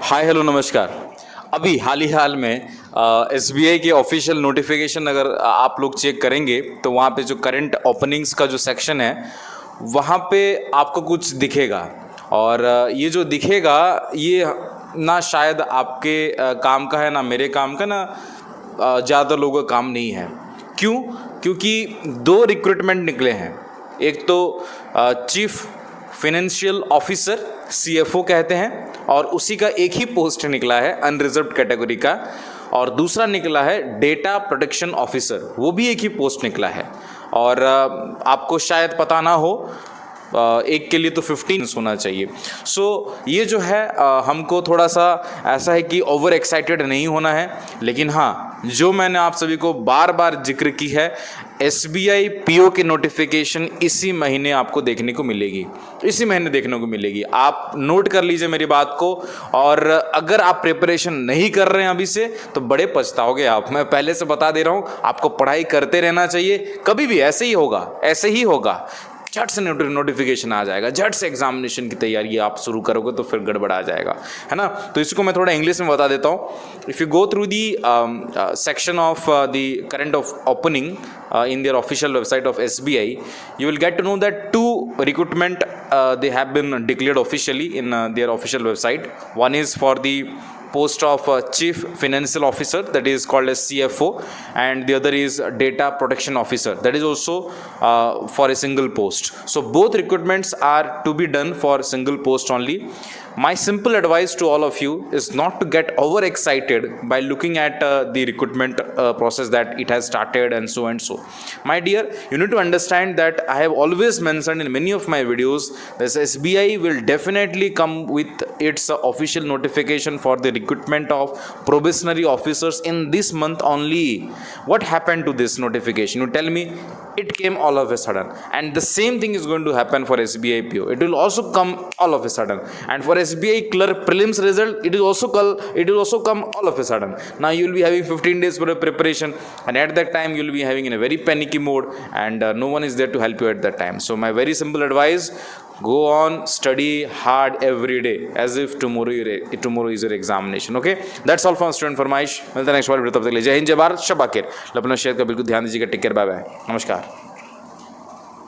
Hi hello नमस्कार। अभी हाल ही हाल में एसबीआई के ऑफिशियल नोटिफिकेशन अगर आप लोग चेक करेंगे तो वहाँ पे जो करंट ओपनिंग्स का जो सेक्शन है वहाँ पे आपको कुछ दिखेगा। और ये जो दिखेगा ये ना शायद आपके काम का है, ना मेरे काम का, ना ज़्यादा लोगों का काम नहीं है। क्यों? क्योंकि दो रिक्रूटमेंट निकले हैं। एक तो चीफ फाइनेंशियल ऑफिसर सीएफओ कहते हैं, और उसी का एक ही पोस्ट निकला है अनरिजर्व्ड कैटेगरी का, और दूसरा निकला है डेटा प्रोटेक्शन ऑफिसर, वो भी एक ही पोस्ट निकला है। और आपको शायद पता ना हो, एक के लिए तो 15 होना चाहिए। ये जो है हमको थोड़ा सा ऐसा है कि ओवर एक्साइटेड नहीं होना है, लेकिन हाँ, जो मैंने आप सभी को बार बार जिक्र की है, एसबीआई पीओ की नोटिफिकेशन इसी महीने आपको देखने को मिलेगी, इसी महीने देखने को मिलेगी। आप नोट कर लीजिए मेरी बात को, और अगर आप प्रिपरेशन नहीं कर रहे हैं अभी से तो बड़े पछताओगे आप। मैं पहले से बता दे रहा हूँ, आपको पढ़ाई करते रहना चाहिए। कभी भी ऐसे ही होगा, ऐसे ही होगा। झट से नोटिफिकेशन आ जाएगा, झट से एग्जामिनेशन की तैयारी आप शुरू करोगे तो फिर गड़बड़ आ जाएगा, है ना। तो इसको मैं थोड़ा इंग्लिश में बता देता हूँ। If you go through the section of the current of opening in their official website of SBI, you will get to know that two recruitment they have been declared officially in their official website. One is for the post of chief financial officer, that is called as CFO, and the other is data protection officer, that is also for a single post. So both recruitments are to be done for single post only. My simple advice to all of you is not to get overexcited by looking at the recruitment process that it has started and so and so. My dear, you need to understand that I have always mentioned in many of my videos that SBI will definitely come with its official notification for the recruitment of probationary officers in this month only. What happened to this notification? You tell me. It came all of a sudden, and the same thing is going to happen for SBI PO. It will also come all of a sudden, and for SBI clerk prelims result, it will also come all of a sudden. Now you will be having 15 days for a preparation, and at that time you will be having in a very panicky mode, and no one is there to help you at that time. So my very simple advice: go on, study hard every day as if tomorrow is your examination. Okay, that's all from student फरमाइश। मिलते हैं next बार। तब तक के लिए जय हिंद, जय भारत, शब आखिर। अपना शेयर का बिल्कुल ध्यान दीजिएगा। टेक केयर, बाय बाय, नमस्कार।